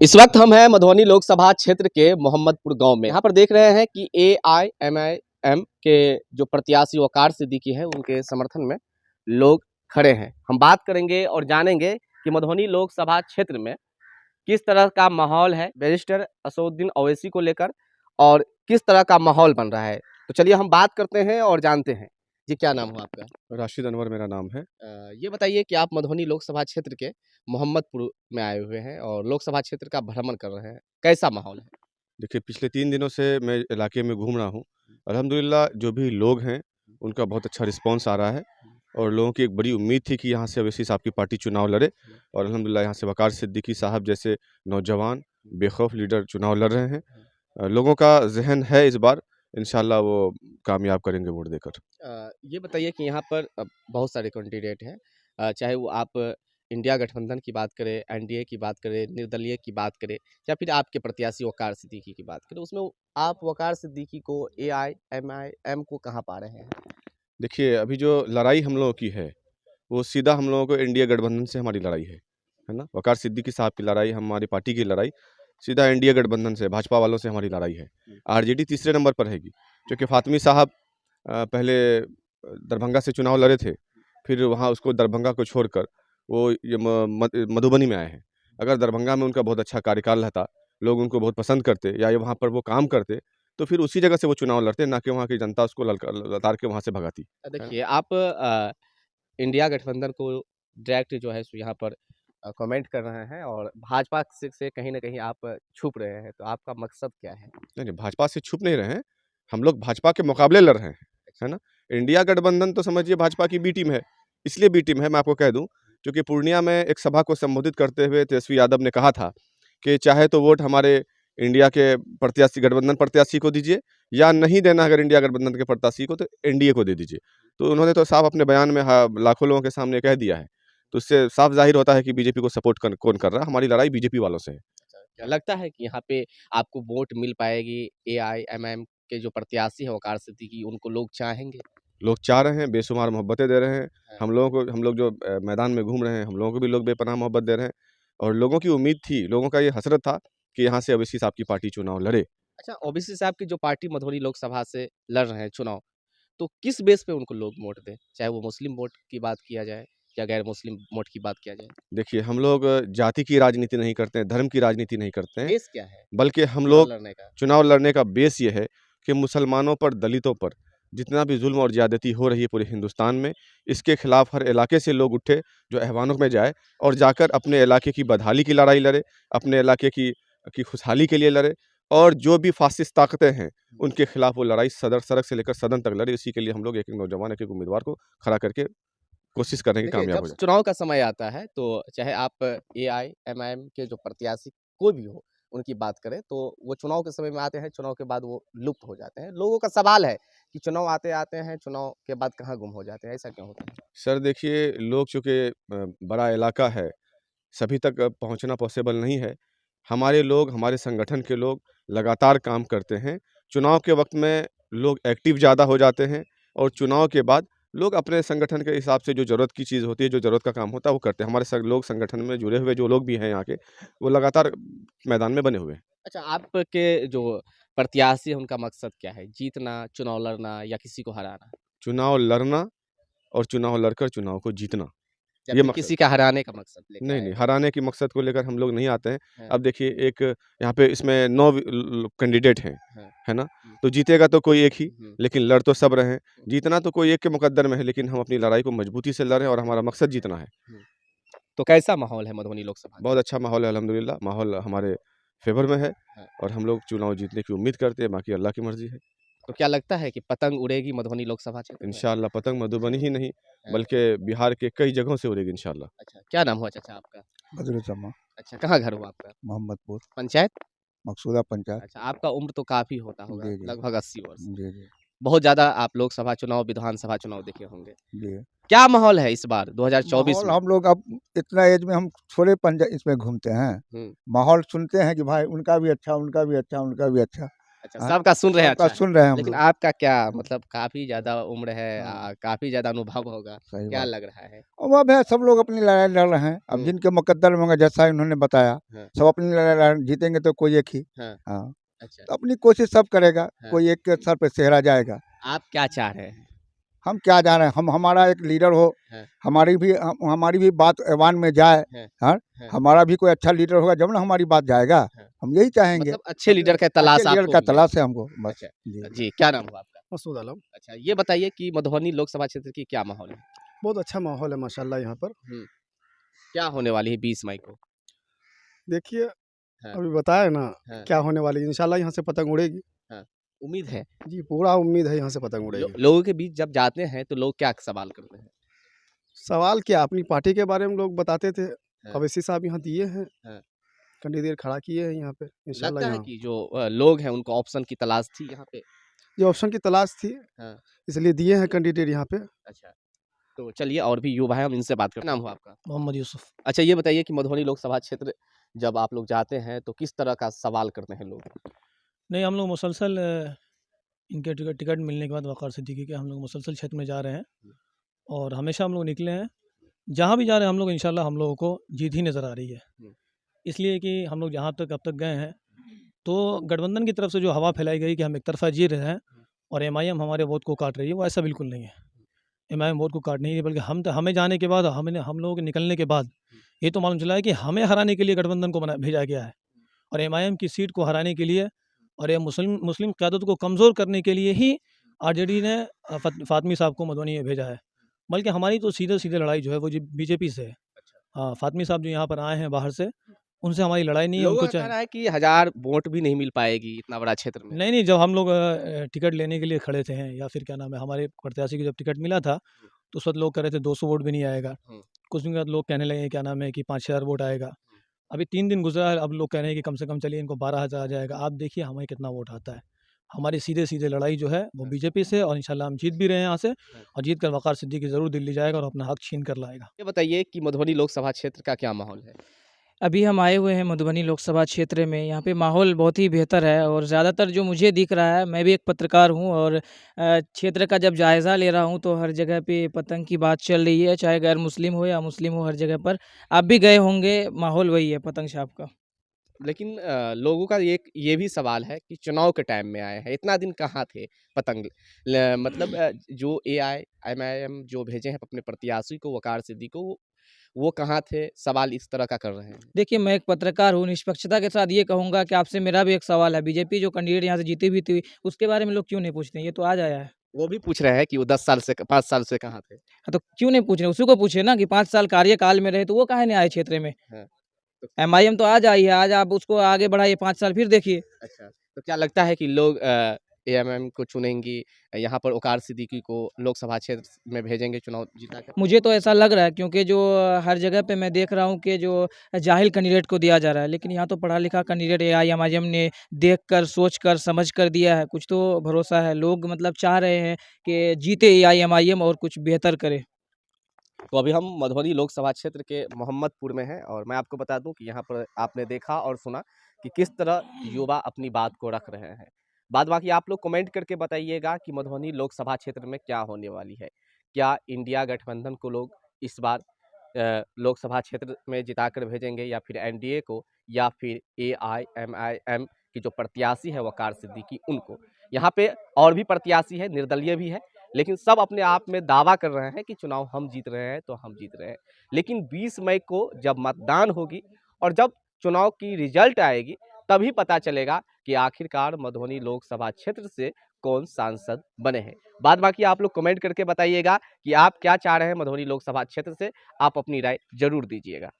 इस वक्त हम हैं मधुबनी लोकसभा क्षेत्र के मोहम्मदपुर गांव में। यहाँ पर देख रहे हैं कि AIMIM के जो प्रत्याशी वकार सिद्दीकी हैं उनके समर्थन में लोग खड़े हैं। हम बात करेंगे और जानेंगे कि मधुबनी लोकसभा क्षेत्र में किस तरह का माहौल है बैरिस्टर असदुद्दीन ओवैसी को लेकर और किस तरह का माहौल बन रहा है। तो चलिए हम बात करते हैं और जानते हैं। जी, क्या नाम हुआ आपका? राशिद अनवर मेरा नाम है। ये बताइए कि आप मधुबनी लोकसभा क्षेत्र के मोहम्मदपुर में आए हुए हैं और लोकसभा क्षेत्र का भ्रमण कर रहे हैं। कैसा माहौल है? देखिए, पिछले 3 दिनों से मैं इलाके में घूम रहा हूँ। अल्हम्दुलिल्लाह जो भी लोग हैं, उनका बहुत अच्छा रिस्पॉन्स आ रहा है और लोगों की एक बड़ी उम्मीद थी कि यहाँ से ओवैसी साहब की पार्टी चुनाव लड़े और अल्हम्दुलिल्लाह यहाँ से वकार सिद्दीकी साहब जैसे नौजवान, बेखौफ लीडर चुनाव लड़ रहे हैं। लोगों का ज़हन है इस बार, इंशाअल्लाह वो कामयाब करेंगे वोट देकर। ये बताइए कि यहाँ पर बहुत सारे कैंडिडेट हैं, चाहे वो आप इंडिया गठबंधन की बात करें, एनडीए की बात करें, निर्दलीय की बात करें या फिर आपके प्रत्याशी वकार सिद्दीकी की बात करें, उसमें आप वकार सिद्दीकी को AIMIM को कहाँ पा रहे हैं? देखिए, अभी जो लड़ाई हम लोगों की है, वो सीधा हम लोगों को इंडिया गठबंधन से हमारी लड़ाई है ना? वकार सिद्दीकी साहब की लड़ाई, हमारी पार्टी की लड़ाई सीधा इंडिया गठबंधन से, भाजपा वालों से हमारी लड़ाई है। आरजेडी तीसरे नंबर पर हैगी, क्योंकि फातमी साहब पहले दरभंगा से चुनाव लड़े थे, फिर वहाँ उसको दरभंगा को छोड़कर वो ये मधुबनी में आए हैं। अगर दरभंगा में उनका बहुत अच्छा कार्यकाल रहता, लोग उनको बहुत पसंद करते या ये वहाँ पर वो काम करते, तो फिर उसी जगह से वो चुनाव लड़ते, ना कि वहाँ की जनता उसको लताड़ के वहाँ से भगाती। है ना? देखिए आप इंडिया गठबंधन को डायरेक्ट जो है सो यहाँ पर कमेंट कर रहे हैं और भाजपा से कहीं ना कहीं आप छुप रहे हैं, तो आपका मकसद क्या है? नहीं, नहीं, भाजपा से छुप नहीं रहे हैं, हम लोग भाजपा के मुकाबले लड़ रहे हैं, है ना? इंडिया गठबंधन तो समझिए भाजपा की बी टीम है, इसलिए बी टीम है मैं आपको कह दूँ, क्योंकि पूर्णिया में एक सभा को संबोधित करते हुए तेजस्वी यादव ने कहा था कि चाहे तो वोट हमारे इंडिया के प्रत्याशी गठबंधन प्रत्याशी को दीजिए या नहीं देना अगर इंडिया गठबंधन के प्रत्याशी को तो एनडीए को दे दीजिए। तो उन्होंने तो साफ अपने बयान में लाखों लोगों के सामने कह दिया है, तो इससे साफ ज़ाहिर होता है कि बीजेपी को सपोर्ट कौन कर रहा है, हमारी लड़ाई बीजेपी वालों से है। क्या लगता है कि यहाँ पे आपको वोट मिल पाएगी? AIMIM के जो प्रत्याशी हैं वकार सिद्दीकी, उनको लोग चाहेंगे? लोग चाह रहे हैं, बेशुमार मोहब्बतें दे रहे हैं। हाँ। हम लोग जो मैदान में घूम रहे हैं, हम लोगों को भी लोग बेपनाह मोहब्बत दे रहे हैं और लोगों की उम्मीद थी, लोगों का ये हसरत था कि यहाँ से ओवैसी साहब की पार्टी चुनाव लड़े। अच्छा, ओबीसी साहब की जो पार्टी मधुबनी लोकसभा से लड़ रहे हैं चुनाव, तो किस बेस पे उनको लोग वोट दें? चाहे वो मुस्लिम वोट की बात किया जाए या गैर मुस्लिम वोट की बात किया जाए? देखिए, हम लोग जाति की राजनीति नहीं करते हैं, धर्म की राजनीति नहीं करते हैं, बेस क्या है बल्कि हम चुनाव लोग लड़ने का? चुनाव लड़ने का बेस ये है कि मुसलमानों पर, दलितों पर जितना भी ज़ुल्म और ज़्यादती हो रही है पूरे हिंदुस्तान में, इसके खिलाफ हर इलाके से लोग उठे, जो ऐवानों में जाए और जाकर अपने इलाके की बदहाली की लड़ाई लड़े, अपने इलाके की खुशहाली के लिए लड़े और जो भी फ़ासिस्ट ताकतें हैं, उनके खिलाफ वो लड़ाई सड़क से लेकर सदन तक लड़े। इसी के लिए हम लोग एक-एक नौजवान, एक-एक उम्मीदवार को खड़ा करके कोशिश कर रहे हैं कि देखिए, कामयाब जब हो जाए। चुनाव का समय आता है तो चाहे आप AIMIM के जो प्रत्याशी कोई भी हो, उनकी बात करें तो वो चुनाव के समय में आते हैं, चुनाव के बाद वो लुप्त हो जाते हैं। लोगों का सवाल है कि चुनाव आते-आते हैं, चुनाव के बाद कहाँ गुम हो जाते हैं, ऐसा क्यों होता है? सर देखिए, लोग चूँकि बड़ा इलाका है, सभी तक पहुँचना पॉसिबल नहीं है। हमारे लोग, हमारे संगठन के लोग लगातार काम करते हैं। चुनाव के वक़्त में लोग एक्टिव ज़्यादा हो जाते हैं और चुनाव के बाद लोग अपने संगठन के हिसाब से जो ज़रूरत की चीज़ होती है, जो ज़रूरत का काम होता है, वो करते हैं। हमारे लोग संगठन में जुड़े हुए जो लोग भी हैं यहाँ के, वो लगातार मैदान में बने हुए हैं। अच्छा, आपके जो प्रत्याशी हैं उनका मकसद क्या है? जीतना, चुनाव लड़ना या किसी को हराना? चुनाव लड़ना और चुनाव लड़कर चुनाव को जीतना, या ये फिर मकसद। किसी का हराने का मकसद लेके नहीं, आए नहीं, हैं? हराने के मकसद को लेकर हम लोग नहीं आते हैं। हाँ, अब देखिए एक यहाँ पे इसमें 9 कैंडिडेट हैं, हाँ। है ना? हुँ, तो जीतेगा तो कोई एक ही, हुँ, लेकिन लड़ तो सब रहे हैं। हुँ, जीतना तो कोई एक के मुकद्दर में है, लेकिन हम अपनी लड़ाई को मजबूती से लड़ रहे हैं और हमारा मकसद जीतना है। हुँ। तो कैसा माहौल है मधुबनी लोकसभा का? बहुत अच्छा माहौल है अल्हम्दुलिल्लाह, माहौल हमारे फ़ेवर में है हाँ। और हम लोग चुनाव जीतने की उम्मीद करते हैं, बाकी अल्लाह की मर्ज़ी है। तो क्या लगता है कि पतंग उड़ेगी मधुबनी लोकसभा क्षेत्र में? इंशाअल्लाह पतंग मधुबनी ही नहीं, हाँ, बल्कि बिहार के कई जगहों से उड़ेगी इंशाअल्लाह। अच्छा, क्या नाम हुआ चाचा आपका? बदरुद्दोज़ा अच्छा, कहाँ घर हुआ आपका? मोहम्मदपुर, पंचायत? मकसूदा पंचायत। अच्छा, आपका उम्र तो काफ़ी होता होगा, जी, जी। लगभग 80 वर्ष। जी, जी। बहुत ज़्यादा आप लोकसभा चुनाव, विधानसभा चुनाव देखे होंगे। जी। क्या माहौल है इस बार 2024 माहौल में? हम लोग अब इतना एज में हम थोड़े इसमें घूमते हैं। हुँ, माहौल सुनते हैं कि भाई उनका भी अच्छा, उनका भी अच्छा, उनका भी अच्छा। अच्छा, हाँ, सबका सुन रहे हैं, सबका अच्छा है। सुन रहे हैं हम लेकिन लोग। आपका क्या मतलब काफ़ी ज़्यादा उम्र है, हाँ, काफ़ी ज़्यादा अनुभव होगा, सही क्या बात। लग रहा है? और वह है सब लोग अपनी लड़ाई लड़ रहे हैं। अब हुँ, जिनके मुकद्दर में होंगे जैसा इन्होंने बताया, हाँ, सब अपनी लड़ाई लड़ जीतेंगे तो कोई एक ही। हाँ, हाँ, अच्छा, तो अपनी कोशिश सब करेगा, हाँ। कोई एक के सर पे सेहरा जाएगा। आप क्या चाह रहे हैं? हम क्या जान रहे हैं, हम हमारा एक लीडर हो, हाँ, हमारी भी बात ऐवान में जाए। हाँ, हाँ, हाँ, हमारा भी कोई अच्छा लीडर होगा जब ना हमारी बात जाएगा। हाँ। हम यही चाहेंगे। मतलब अच्छे हम लीडर का अच्छे तलाश आप लीडर का ढूँढ रहे हैं। तलाश है हमको बस। अच्छा, जी। जी, क्या नाम हुआ आपका? मसूद आलम। अच्छा, ये बताइए कि मधुबनी लोकसभा क्षेत्र की क्या माहौल है? बहुत अच्छा माहौल है माशाल्लाह यहाँ पर। हुँ, क्या होने वाली है 20 मई को? देखिए, हाँ, अभी बताया ना हाँ, क्या होने वाली है, इंशाल्लाह यहाँ से पतंग उड़ेगी। हाँ, उम्मीद है। जी, पूरा उम्मीद है यहाँ से पतंग उड़ेगी। लोगों के बीच जब जाते हैं तो लोग क्या सवाल करते हैं? सवाल क्या, अपनी पार्टी के बारे में लोग बताते थे। हाँ, अवैसी साहब यहाँ दिए हैं, हाँ। कैंडिडेट खड़ा किए हैं यहाँ पे, इंशाल्लाह लगता है यहाँ कि जो लोग हैं उनको ऑप्शन की तलाश थी यहाँ पे? ये ऑप्शन की तलाश थी, हाँ, इसलिए दिए हैं कैंडिडेट यहाँ पे। अच्छा। तो चलिए और भी युवा हैं हम इनसे बात करते हैं। क्या नाम हुआ आपका? मोहम्मद यूसुफ। अच्छा ये बताइए कि मधुबनी लोकसभा क्षेत्र जब आप लोग जाते हैं तो किस तरह का सवाल करते हैं लोग? नहीं, हम लोग मुसलसल इनके टिकट टिकट मिलने के बाद वक़ार सिद्दीकी के हम लोग मुसलसल क्षेत्र में जा रहे हैं और हमेशा हम लोग निकले हैं। जहाँ भी जा रहे हैं हम लोग इंशाल्लाह हम लोगों को जीत ही नज़र आ रही है। हुँ। इसलिए कि हम लोग जहाँ तक अब तक गए हैं, तो गठबंधन की तरफ से जो हवा फैलाई गई कि हम एक तरफ़ा जीत रहे हैं और एमआईएम हमारे वोट को काट रही है, वो ऐसा बिल्कुल नहीं है। एमआईएम वोट को काट नहीं रही बल्कि हमें जाने के बाद हम लोगों के निकलने के बाद ये तो मालूम चला है कि हमें हराने के लिए गठबंधन को भेजा गया है और एमआईएम की सीट को हराने के लिए और ये मुस्लिम मुस्लिम क़यादत को कमज़ोर करने के लिए ही आरजेडी ने फ़ातमी साहब को मधुबनी में भेजा है। बल्कि हमारी तो सीधे-सीधे लड़ाई जो है वो जी बीजेपी से है। हाँ, फ़ातमी साहब जो यहाँ पर आए हैं बाहर से, उनसे हमारी लड़ाई नहीं है, लोगों उनको का कहना चाहे है कि 1000 वोट भी नहीं मिल पाएगी इतना बड़ा क्षेत्र में। नहीं, नहीं, जब हम लोग टिकट लेने के लिए खड़े थे हैं या फिर क्या नाम है, हमारे प्रत्याशी को जब टिकट मिला था, तो उस वक़्त लोग कह रहे थे 200 वोट भी नहीं आएगा। हुँ। कुछ दिन के बाद लोग कहने लगे क्या नाम है कि 5,000 वोट आएगा। अभी 3 दिन गुज़रा है, अब लोग कह रहे हैं कि कम से कम चलिए इनको 12,000 आ जाएगा। आप देखिए हमें कितना वोट आता है। हमारी सीधे-सीधे लड़ाई जो है वो बीजेपी से और इंशाल्लाह हम जीत भी रहे हैं यहाँ से और जीत कर वक़ार सिद्दीकी ज़रूर दिल्ली जाएगा और अपना हक छीन कर लाएगा। ये बताइए कि मधुबनी लोकसभा क्षेत्र का क्या माहौल है? अभी हम आए हुए हैं मधुबनी लोकसभा क्षेत्र में। यहाँ पे माहौल बहुत ही बेहतर है और ज़्यादातर जो मुझे दिख रहा है, मैं भी एक पत्रकार हूँ और क्षेत्र का जब जायज़ा ले रहा हूँ तो हर जगह पे पतंग की बात चल रही है, चाहे गैर मुस्लिम हो या मुस्लिम हो, हर जगह पर। आप भी गए होंगे, माहौल वही है पतंग छाप का। लेकिन लोगों का एक ये भी सवाल है कि चुनाव के टाइम में आए हैं, इतना दिन कहाँ थे पतंग मतलब जो एआईएमआईएम जो भेजे हैं अपने प्रत्याशी को वकार सिद्दीकी को वो कहाँ थे? सवाल इस तरह का कर रहे हैं। देखिए, मैं एक पत्रकार हूँ, निष्पक्षता के साथ ये कहूँगा कि आपसे मेरा भी एक सवाल है, बीजेपी जो कैंडिडेट यहाँ से जीती भी थी, उसके बारे में लोग क्यों नहीं पूछते हैं? ये तो आज आया है। वो भी पूछ रहे हैं कि वो 10 साल से 5 साल से कहाँ थे? हाँ, तो क्यों नहीं पूछ रहे? उसी को पूछिए ना कि 5 साल कार्यकाल में रहे, तो वो काहे नहीं आए क्षेत्र में? हाँ, तो एमआईएम तो आज आई है, आज आप उसको आगे बढ़ाइए, 5 साल फिर देखिए। अच्छा, तो क्या लगता है कि लोग एएमएम को चुनेंगी, यहाँ पर वकार सिद्दीकी को लोकसभा क्षेत्र में भेजेंगे चुनाव जीता कर? मुझे तो ऐसा लग रहा है क्योंकि जो हर जगह पे मैं देख रहा हूँ कि जो जाहिल कैंडिडेट को दिया जा रहा है, लेकिन यहाँ तो पढ़ा-लिखा कैंडिडेट एआईएमआईएम ने देखकर, सोचकर, समझकर दिया है। कुछ तो भरोसा है, लोग मतलब चाह रहे हैं कि जीते एआईएमआईएम और कुछ बेहतर करे। तो अभी हम मधुबनी लोकसभा क्षेत्र के मोहम्मदपुर में हैं और मैं आपको बता दूं कि यहाँ पर आपने देखा और सुना कि किस तरह युवा अपनी बात को रख रहे हैं। बाद बाकी आप लोग कमेंट करके बताइएगा कि मधुबनी लोकसभा क्षेत्र में क्या होने वाली है। क्या इंडिया गठबंधन को लोग इस बार लोकसभा क्षेत्र में जिताकर भेजेंगे या फिर एनडीए को या फिर एआईएमआईएम की जो प्रत्याशी है वकार सिद्दीकी उनको। यहाँ पे और भी प्रत्याशी है, निर्दलीय भी है, लेकिन सब अपने आप में दावा कर रहे हैं कि चुनाव हम जीत रहे हैं तो हम जीत रहे हैं। लेकिन 20 मई को जब मतदान होगी और जब चुनाव की रिजल्ट आएगी तभी पता चलेगा कि आखिरकार मधुबनी लोकसभा क्षेत्र से कौन सांसद बने हैं। बाद बाकी आप लोग कमेंट करके बताइएगा कि आप क्या चाह रहे हैं मधुबनी लोकसभा क्षेत्र से। आप अपनी राय जरूर दीजिएगा।